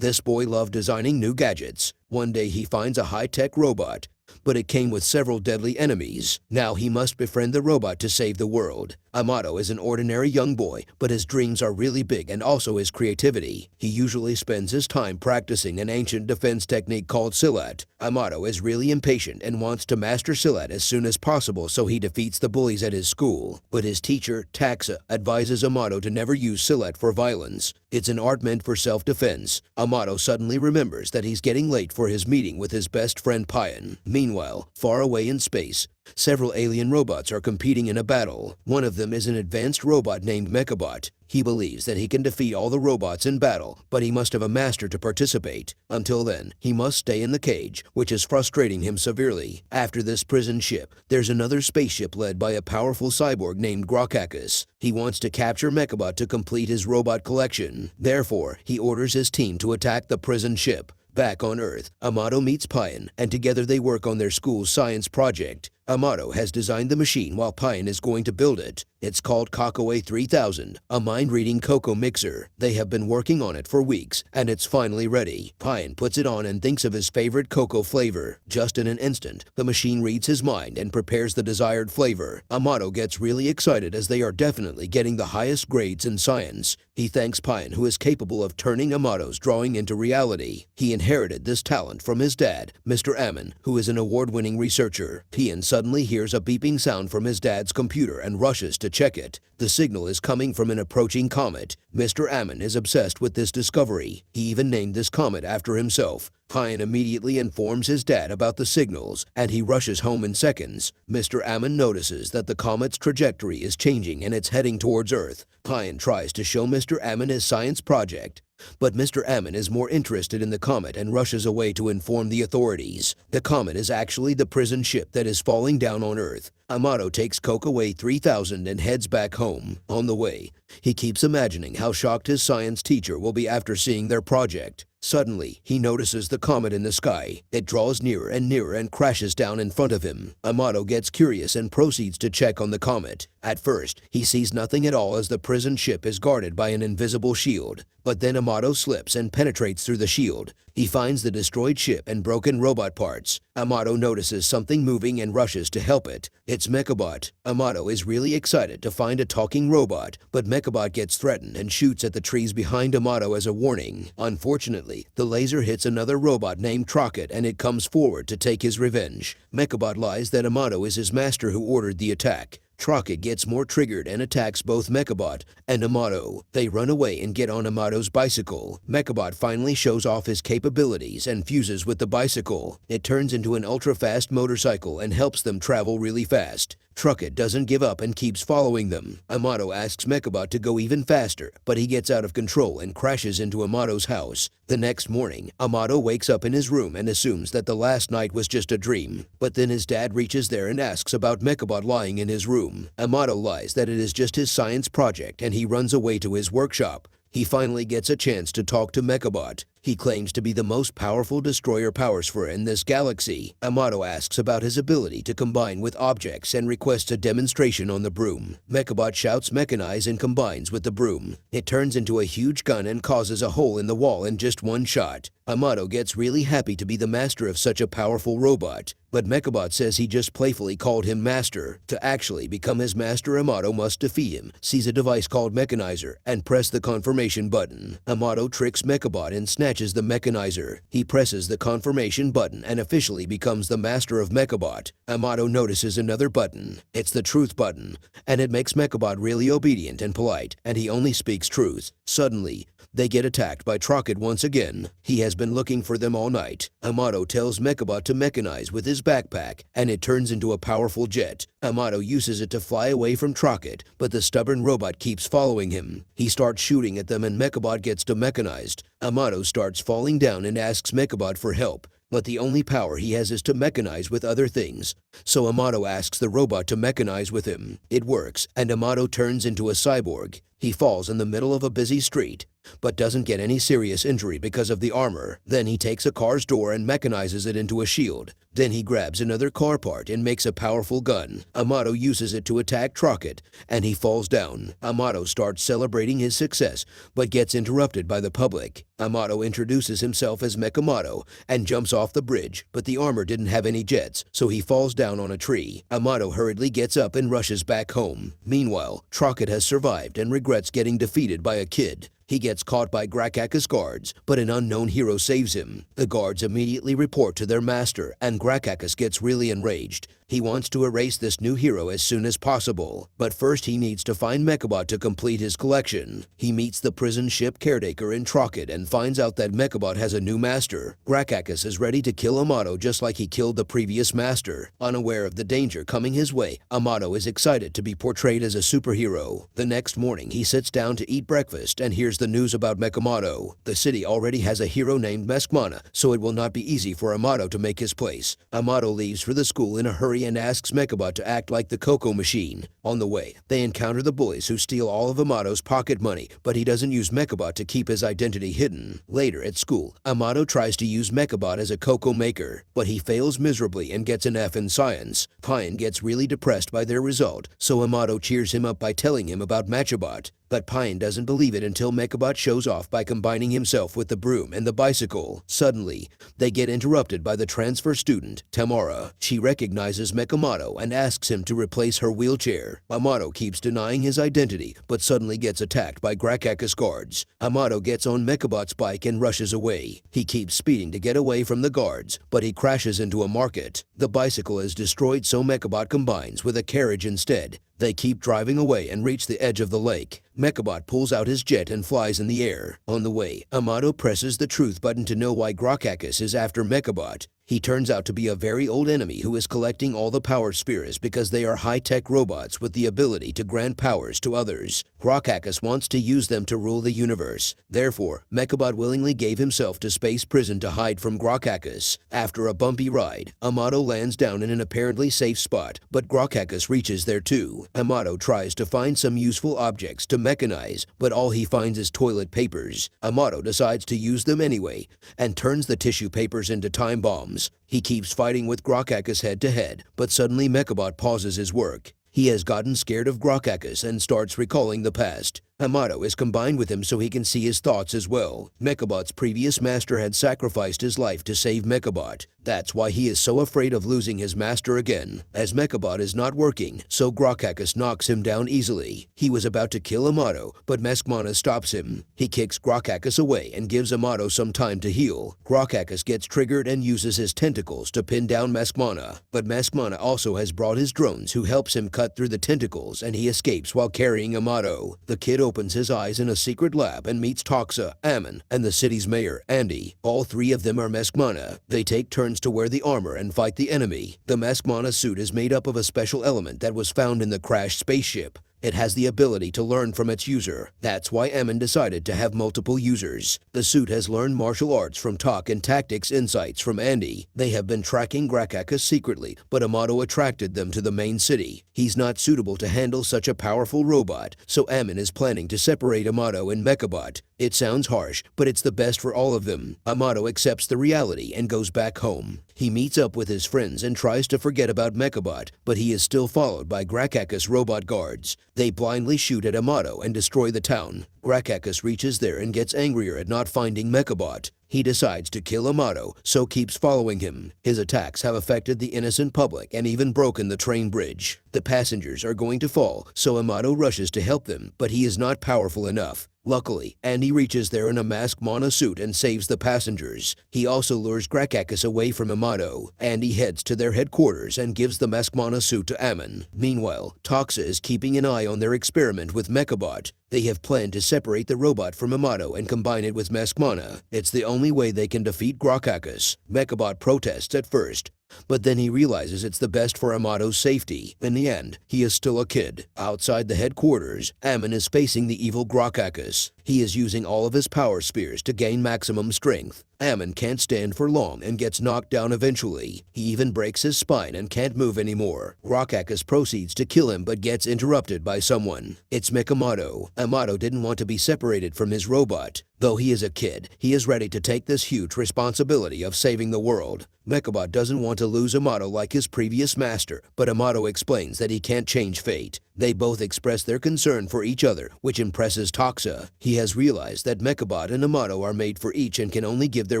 This boy loved designing new gadgets. One day he finds a high-tech robot, but it came with several deadly enemies. Now he must befriend the robot to save the world. Amato is an ordinary young boy, but his dreams are really big and also his creativity. He usually spends his time practicing an ancient defense technique called Silat. Amato is really impatient and wants to master Silat as soon as possible so he defeats the bullies at his school. But his teacher, Taxa, advises Amato to never use Silat for violence. It's an art meant for self-defense. Amato suddenly remembers that he's getting late for his meeting with his best friend Payan. Meanwhile, far away in space, several alien robots are competing in a battle. One of them is an advanced robot named MechaBot. He believes that he can defeat all the robots in battle, but he must have a master to participate. Until then, he must stay in the cage, which is frustrating him severely. After this prison ship, there's another spaceship led by a powerful cyborg named Grokakis. He wants to capture MechaBot to complete his robot collection. Therefore, he orders his team to attack the prison ship. Back on Earth, Amato meets Payan, and together they work on their school's science project. Amato has designed the machine while Payan is going to build it. It's called Kakaway 3000, a mind-reading cocoa mixer. They have been working on it for weeks, and it's finally ready. Payan puts it on and thinks of his favorite cocoa flavor. Just in an instant, the machine reads his mind and prepares the desired flavor. Amato gets really excited as they are definitely getting the highest grades in science. He thanks Payan, who is capable of turning Amato's drawing into reality. He inherited this talent from his dad, Mr. Ammon, who is an award-winning researcher. Payan suddenly hears a beeping sound from his dad's computer and rushes to check it. The signal is coming from an approaching comet. Mr. Ammon is obsessed with this discovery. He even named this comet after himself. Payan immediately informs his dad about the signals, and he rushes home in seconds. Mr. Ammon notices that the comet's trajectory is changing and it's heading towards Earth. Payan tries to show Mr. Ammon his science project, but Mr. Ammon is more interested in the comet and rushes away to inform the authorities. The comet is actually the prison ship that is falling down on Earth. Amato takes Kakaway 3000 and heads back home. On the way, he keeps imagining how shocked his science teacher will be after seeing their project. Suddenly, he notices the comet in the sky. It draws nearer and crashes down in front of him. Amato gets curious and proceeds to check on the comet. At first, he sees nothing at all as the prison ship is guarded by an invisible shield. But then Amato slips and penetrates through the shield. He finds the destroyed ship and broken robot parts. Amato notices something moving and rushes to help it. It's MechaBot. Amato is really excited to find a talking robot, but MechaBot gets threatened and shoots at the trees behind Amato as a warning. Unfortunately, the laser hits another robot named Trocket and it comes forward to take his revenge. MechaBot lies that Amato is his master who ordered the attack. Trocket gets more triggered and attacks both MechaBot and Amato. They run away and get on Amato's bicycle. MechaBot finally shows off his capabilities and fuses with the bicycle. It turns into an ultra-fast motorcycle and helps them travel really fast. Trocket doesn't give up and keeps following them. Amato asks MechaBot to go even faster, but he gets out of control and crashes into Amato's house. The next morning, Amato wakes up in his room and assumes that the last night was just a dream. But then his dad reaches there and asks about MechaBot lying in his room. Amato lies that it is just his science project and he runs away to his workshop. He finally gets a chance to talk to MechaBot. He claims to be the most powerful destroyer powers in this galaxy. Amato asks about his ability to combine with objects and requests a demonstration on the broom. MechaBot shouts Mechanize and combines with the broom. It turns into a huge gun and causes a hole in the wall in just one shot. Amato gets really happy to be the master of such a powerful robot, but MechaBot says he just playfully called him master. To actually become his master, Amato must defeat him, seize a device called Mechanizer, and press the confirmation button. Amato tricks MechaBot and snatches the Mechanizer. He presses the confirmation button and officially becomes the master of MechaBot. Amato notices another button. It's the truth button, and it makes MechaBot really obedient and polite, and he only speaks truth. Suddenly, they get attacked by Trocket once again. He has been looking for them all night. Amato tells MechaBot to mechanize with his backpack, and it turns into a powerful jet. Amato uses it to fly away from Trocket, but the stubborn robot keeps following him. He starts shooting at them and MechaBot gets demechanized. Amato starts falling down and asks MechaBot for help, but the only power he has is to mechanize with other things. So Amato asks the robot to mechanize with him. It works, and Amato turns into a cyborg. He falls in the middle of a busy street. but doesn't get any serious injury because of the armor. Then he takes a car's door and mechanizes it into a shield. Then he grabs another car part and makes a powerful gun. Amato uses it to attack Trocket, and he falls down. Amato starts celebrating his success, but gets interrupted by the public. Amato introduces himself as Mechamato and jumps off the bridge, but the armor didn't have any jets, so he falls down on a tree. Amato hurriedly gets up and rushes back home. Meanwhile, Trocket has survived and regrets getting defeated by a kid. He gets caught by Grakaka's guards, but an unknown hero saves him. The guards immediately report to their master, and Grakaka gets really enraged. He wants to erase this new hero as soon as possible, but first he needs to find MechaBot to complete his collection. He meets the prison ship caretaker in Trocket and finds out that MechaBot has a new master. Grakaka is ready to kill Amato just like he killed the previous master. Unaware of the danger coming his way, Amato is excited to be portrayed as a superhero. The next morning, he sits down to eat breakfast and hears the news about Mechamato. The city already has a hero named Mechamato, so it will not be easy for Amato to make his place. Amato leaves for the school in a hurry and asks MechaBot to act like the cocoa machine. On the way, they encounter the bullies who steal all of Amato's pocket money, but he doesn't use MechaBot to keep his identity hidden. Later at school, Amato tries to use MechaBot as a cocoa maker, but he fails miserably and gets an F in science. Pine gets really depressed by their result, so Amato cheers him up by telling him about MechaBot. But Pine doesn't believe it until MechaBot shows off by combining himself with the broom and the bicycle. Suddenly, they get interrupted by the transfer student, Tamara. She recognizes Mechamato and asks him to replace her wheelchair. Amato keeps denying his identity, but suddenly gets attacked by Grakaka's guards. Amato gets on MechaBot's bike and rushes away. He keeps speeding to get away from the guards, but he crashes into a market. The bicycle is destroyed, so MechaBot combines with a carriage instead. They keep driving away and reach the edge of the lake. MechaBot pulls out his jet and flies in the air. On the way, Amato presses the truth button to know why Grakaka is after MechaBot. He turns out to be a very old enemy who is collecting all the power spheres because they are high-tech robots with the ability to grant powers to others. Grakaka wants to use them to rule the universe. Therefore, MechaBot willingly gave himself to space prison to hide from Grakaka. After a bumpy ride, Amato lands down in an apparently safe spot, but Grakaka reaches there too. Amato tries to find some useful objects to mechanize, but all he finds is toilet papers. Amato decides to use them anyway, and turns the tissue papers into time bombs. He keeps fighting with Grakaka head-to-head, but suddenly MechaBot pauses his work. He has gotten scared of Grakaka and starts recalling the past. Amato is combined with him so he can see his thoughts as well. MechaBot's previous master had sacrificed his life to save MechaBot. That's why he is so afraid of losing his master again. As MechaBot is not working, so Grakaka knocks him down easily. He was about to kill Amato, but Mechamato stops him. He kicks Grakaka away and gives Amato some time to heal. Grakaka gets triggered and uses his tentacles to pin down Mechamato. But Mechamato also has brought his drones who helps him cut through the tentacles, and he escapes while carrying Amato. The kid opens his eyes in a secret lab and meets Toxa, Amon, and the city's mayor, Andy. All three of them are Mechamato. They take turns to wear the armor and fight the enemy. The Mechamato suit is made up of a special element that was found in the crashed spaceship. It has the ability to learn from its user. That's why Amon decided to have multiple users. The suit has learned martial arts from talk and tactics insights from Andy. They have been tracking Grakaka secretly, but Amato attracted them to the main city. He's not suitable to handle such a powerful robot, so Amon is planning to separate Amato and MechaBot. It sounds harsh, but it's the best for all of them. Amato accepts the reality and goes back home. He meets up with his friends and tries to forget about MechaBot, but he is still followed by Grakaka's robot guards. They blindly shoot at Amato and destroy the town. Grakaka reaches there and gets angrier at not finding MechaBot. He decides to kill Amato, so keeps following him. His attacks have affected the innocent public and even broken the train bridge. The passengers are going to fall, so Amato rushes to help them, but he is not powerful enough. Luckily, Andy reaches there in a masked monosuit and saves the passengers. He also lures Grakaka away from Amato. Andy heads to their headquarters and gives the masked monosuit to Amon. Meanwhile, Toxa is keeping an eye on their experiment with MechaBot. They have planned to separate the robot from Amato and combine it with Mechamato. It's the only way they can defeat Grakaka. MechaBot protests at first, but then he realizes it's the best for Amato's safety. In the end, he is still a kid. Outside the headquarters, Amon is facing the evil Grakaka. He is using all of his power spheres to gain maximum strength. Ammon can't stand for long and gets knocked down eventually. He even breaks his spine and can't move anymore. Rockakis proceeds to kill him but gets interrupted by someone. It's Mechamato. Amato didn't want to be separated from his robot. Though he is a kid, he is ready to take this huge responsibility of saving the world. MechaBot doesn't want to lose Amato like his previous master, but Amato explains that he can't change fate. They both express their concern for each other, which impresses Toxa. He has realized that MechaBot and Amato are made for each and can only give their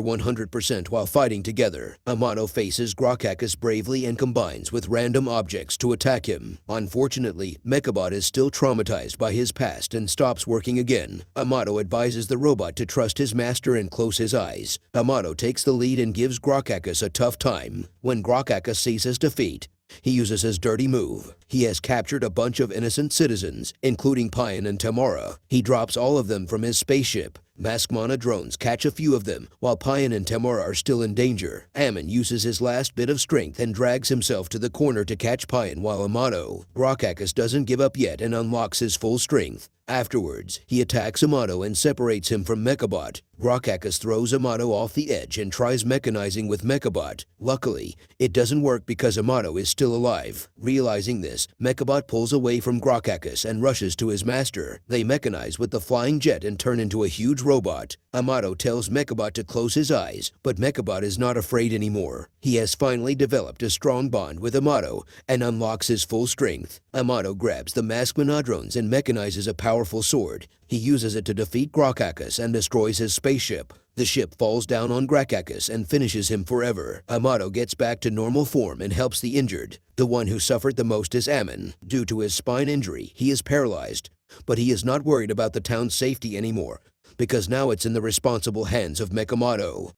100% while fighting together. Amato faces Rockakis bravely and combines with random objects to attack him. Unfortunately, MechaBot is still traumatized by his past and stops working again. Amato advises the robot to trust his master and close his eyes. Amato takes the lead and gives Rockakis a tough time. When Rockakis sees his defeat, he uses his dirty move. He has captured a bunch of innocent citizens, including Pion and Tamara. He drops all of them from his spaceship. Laksamana drones catch a few of them, while Pion and Tamara are still in danger. Ammon uses his last bit of strength and drags himself to the corner to catch Pion while Amato. Rockakis doesn't give up yet and unlocks his full strength. Afterwards, he attacks Amato and separates him from MechaBot. Rockakis throws Amato off the edge and tries mechanizing with MechaBot. Luckily, it doesn't work because Amato is still alive. Realizing this, MechaBot pulls away from Rockakis and rushes to his master. They mechanize with the flying jet and turn into a huge robot. Amato tells MechaBot to close his eyes, but MechaBot is not afraid anymore. He has finally developed a strong bond with Amato and unlocks his full strength. Amato grabs the Laksamana drones and mechanizes a powerful sword. He uses it to defeat Rockakis and destroys his spaceship. The ship falls down on Rockakis and finishes him forever. Amato gets back to normal form and helps the injured. The one who suffered the most is Ammon. Due to his spine injury, he is paralyzed. But he is not worried about the town's safety anymore, because now it's in the responsible hands of Mechamato.